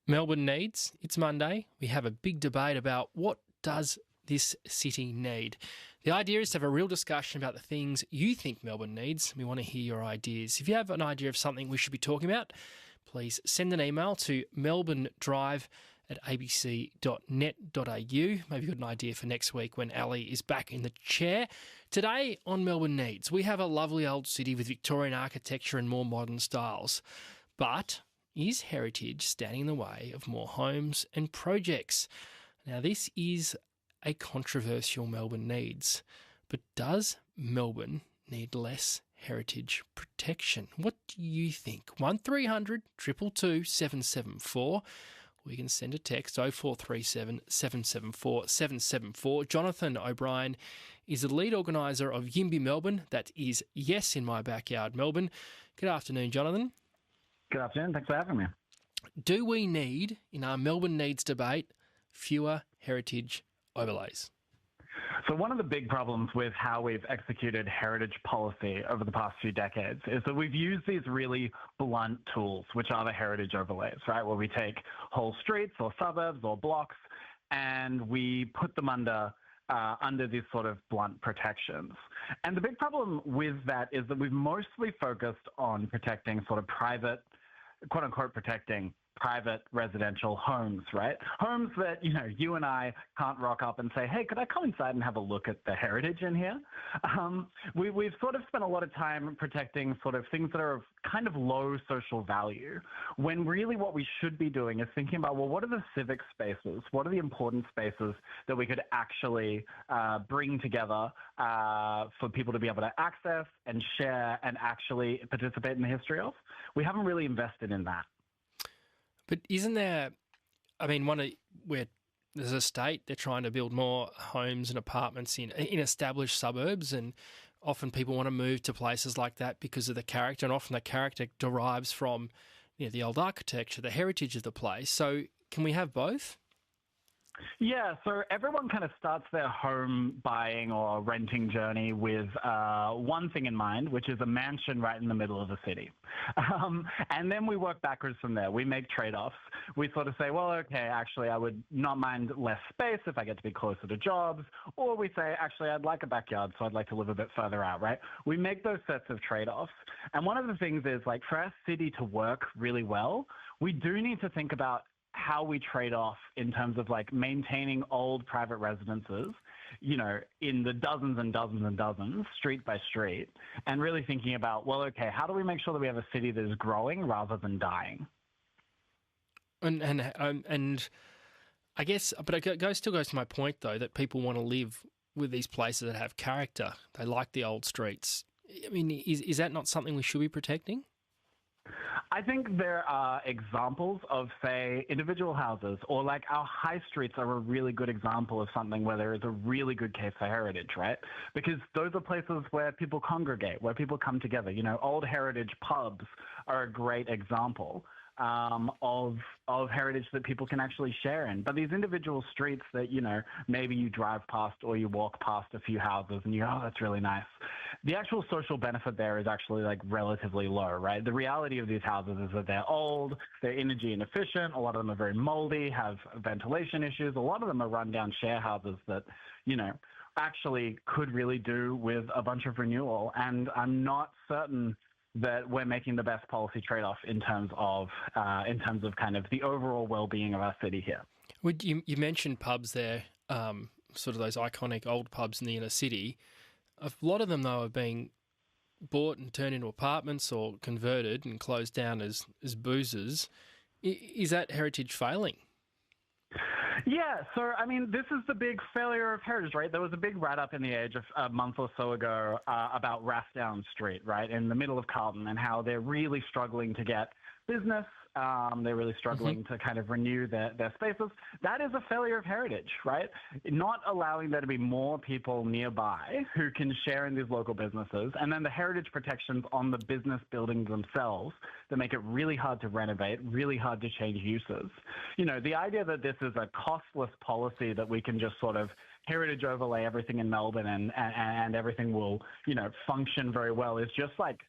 Melbourne needs. It's Monday. We have a big debate about what does this city need. The idea is to have a real discussion about the things you think Melbourne needs. We want to hear your ideas. If you have an idea of something we should be talking about, please send an email to melbournedrive@abc.net.au. Maybe you've got an idea for next week when Ali is back in the chair. Today on Melbourne Needs, we have a lovely old city with Victorian architecture and more modern styles. But is heritage standing in the way of more homes and projects? Now, this is a controversial Melbourne needs, but does Melbourne need less heritage protection? What do you think? 1300 222 774. Or you can send a text 0437 774 774. Jonathan O'Brien is the lead organiser of YIMBY Melbourne. That is Yes in My Backyard Melbourne. Good afternoon, Jonathan. Good afternoon. Thanks for having me. Do we need, in our Melbourne needs debate, fewer heritage overlays? So one of the big problems with how we've executed heritage policy over the past few decades is that we've used these really blunt tools, which are the heritage overlays, right? Where we take whole streets or suburbs or blocks and we put them under these sort of blunt protections. And the big problem with that is that we've mostly focused on protecting sort of private, quote unquote, protecting private residential homes, right? Homes that, you and I can't rock up and say, hey, could I come inside and have a look at the heritage in here? We've sort of spent a lot of time protecting sort of things that are of kind of low social value, when really what we should be doing is thinking about, well, what are the civic spaces? What are the important spaces that we could actually bring together for people to be able to access and share and actually participate in the history of? We haven't really invested in that. But isn't there, where there's a state, they're trying to build more homes and apartments in established suburbs, and often people want to move to places like that because of the character, and often the character derives from the old architecture, the heritage of the place. So can we have both? Yeah, so everyone kind of starts their home buying or renting journey with one thing in mind, which is a mansion right in the middle of the city. And then we work backwards from there. We make trade-offs. We sort of say, well, okay, actually, I would not mind less space if I get to be closer to jobs. Or we say, actually, I'd like a backyard, so I'd like to live a bit further out, right? We make those sets of trade-offs. And one of the things is, like, for our city to work really well, we do need to think about how we trade off in terms of like maintaining old private residences, in the dozens and dozens and dozens, street by street, and really thinking about, well, okay, how do we make sure that we have a city that is growing rather than dying? And I guess, but it still goes to my point though, that people want to live with these places that have character. They like the old streets. I mean, is that not something we should be protecting? I think there are examples of, say, individual houses, or like our high streets are a really good example of something where there is a really good case for heritage, right? Because those are places where people congregate, where people come together. Old heritage pubs are a great example of heritage that people can actually share in. But these individual streets that, maybe you drive past or you walk past a few houses and you go, oh, that's really nice. The actual social benefit there is actually like relatively low, right? The reality of these houses is that they're old, they're energy inefficient, a lot of them are very moldy, have ventilation issues. A lot of them are rundown share houses that, actually could really do with a bunch of renewal. And I'm not certain that we're making the best policy trade-off in terms of kind of the overall well-being of our city here. You mentioned pubs there, sort of those iconic old pubs in the inner city. A lot of them, though, are being bought and turned into apartments or converted and closed down as boozers. Is that heritage failing? Yeah, so, this is the big failure of heritage, right? There was a big write-up in The Age a month or so ago about Rathdown Street, right, in the middle of Carlton, and how they're really struggling to get business. They're really struggling to kind of renew their spaces. That is a failure of heritage, right? Not allowing there to be more people nearby who can share in these local businesses, and then the heritage protections on the business buildings themselves that make it really hard to renovate, really hard to change uses. The idea that this is a costless policy that we can just sort of heritage overlay everything in Melbourne and everything will, function very well is just like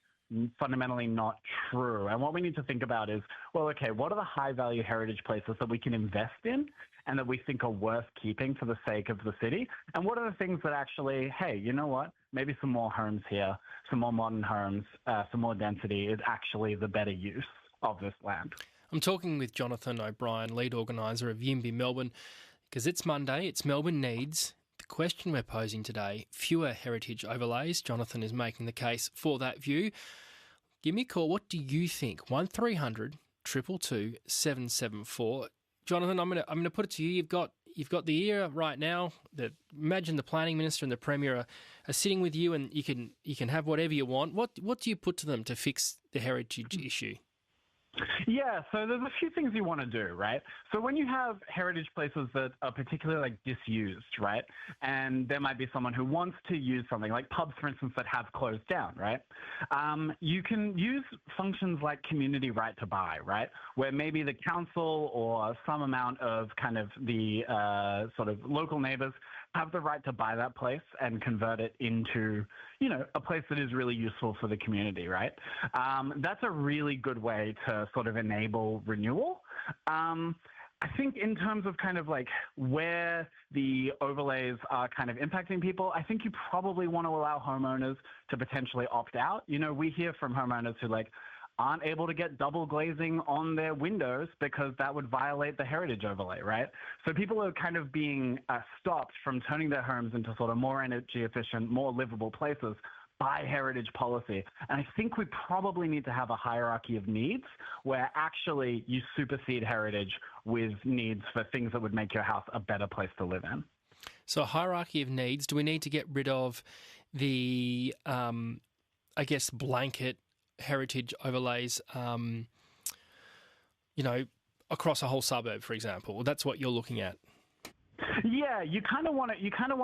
fundamentally not true. And what we need to think about is, well, okay, what are the high-value heritage places that we can invest in and that we think are worth keeping for the sake of the city? And what are the things that actually, hey, you know what? Maybe some more homes here, some more modern homes, some more density is actually the better use of this land. I'm talking with Jonathan O'Brien, lead organiser of YIMBY Melbourne, because it's Monday, it's Melbourne Needs. The question we're posing today, fewer heritage overlays. Jonathan is making the case for that view. Give me a call. What do you think? 1300 222 774. Jonathan, I'm going to put it to you. You've got the era right now that imagine the planning minister and the premier are sitting with you, and you can have whatever you want. What do you put to them to fix the heritage issue? Yeah, so there's a few things you want to do, right? So when you have heritage places that are particularly disused, right? And there might be someone who wants to use something like pubs, for instance, that have closed down, right? You can use functions like community right to buy, right? Where maybe the council or some amount of kind of the sort of local neighbours have the right to buy that place and convert it into, a place that is really useful for the community, right? That's a really good way to sort of enable renewal. I think in terms of kind of where the overlays are kind of impacting people, I think you probably want to allow homeowners to potentially opt out. We hear from homeowners who aren't able to get double glazing on their windows because that would violate the heritage overlay, right? So people are kind of being stopped from turning their homes into sort of more energy efficient, more livable places by heritage policy. And I think we probably need to have a hierarchy of needs where actually you supersede heritage with needs for things that would make your house a better place to live in. So a hierarchy of needs. Do we need to get rid of the, blanket heritage overlays, across a whole suburb, for example? That's what you're looking at. Yeah, you kind of want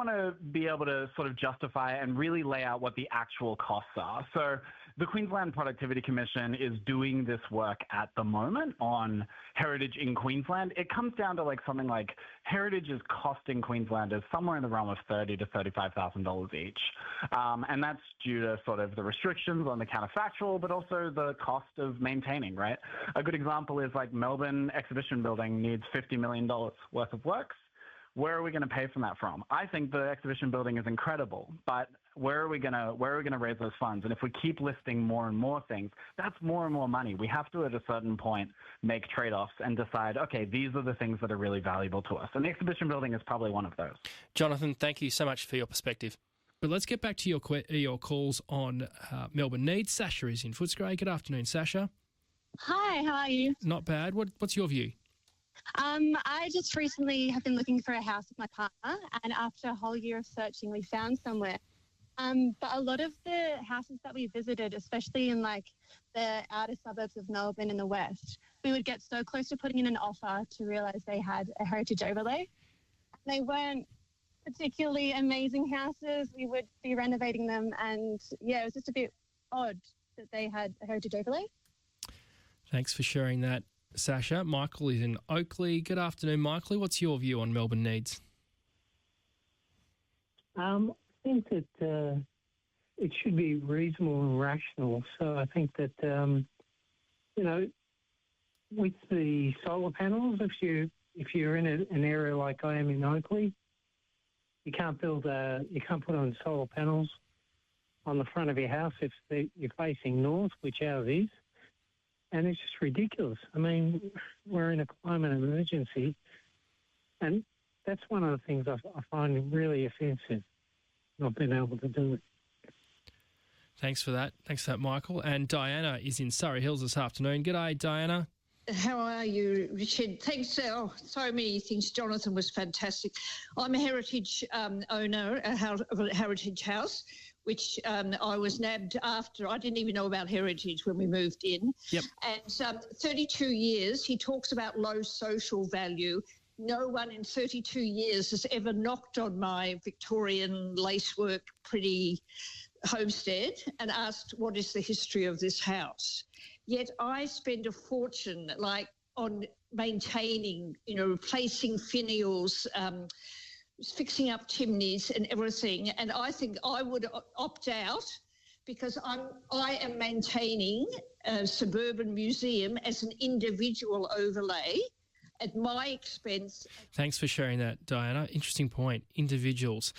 to be able to sort of justify and really lay out what the actual costs are. So the Queensland Productivity Commission is doing this work at the moment on heritage in Queensland. It comes down to something like heritage's cost in Queensland is somewhere in the realm of $30,000 to $35,000 each. And that's due to sort of the restrictions on the counterfactual, but also the cost of maintaining, right? A good example is Melbourne Exhibition Building needs $50 million worth of works. Where are we going to pay from that from? I think the exhibition building is incredible, but where are we going to raise those funds? And if we keep listing more and more things, that's more and more money. We have to, at a certain point, make trade-offs and decide, okay, these are the things that are really valuable to us. And the exhibition building is probably one of those. Jonathan, thank you so much for your perspective. But let's get back to your calls on Melbourne Needs. Sasha is in Footscray. Good afternoon, Sasha. Hi, how are you? Not bad. What's your view? I just recently have been looking for a house with my partner, and after a whole year of searching, we found somewhere. But a lot of the houses that we visited, especially in the outer suburbs of Melbourne in the west, we would get so close to putting in an offer to realise they had a heritage overlay. They weren't particularly amazing houses. We would be renovating them, and it was just a bit odd that they had a heritage overlay. Thanks for sharing that, Sasha. Michael is in Oakley. Good afternoon, Michael. What's your view on Melbourne Needs? I think that it should be reasonable and rational. So I think that, with the solar panels, if you're in an area like I am in Oakley, you can't put on solar panels on the front of your house if you're facing north, which ours is. And it's just ridiculous. I mean, we're in a climate emergency, and that's one of the things I find really offensive, not being able to do it. Thanks for that. Thanks for that, Michael. And Diana is in Surrey Hills this afternoon. G'day, Diana. How are you, Richard? Thanks. So many things. Jonathan was fantastic. I'm a heritage owner of a heritage house, which I was nabbed after. I didn't even know about heritage when we moved in. Yep. And 32 years, he talks about low social value. No one in 32 years has ever knocked on my Victorian lacework pretty homestead and asked, what is the history of this house? Yet I spend a fortune on maintaining, replacing finials, fixing up chimneys and everything. And I think I would opt out because I am maintaining a suburban museum as an individual overlay at my expense. Thanks for sharing that, Diana. Interesting point. Individuals.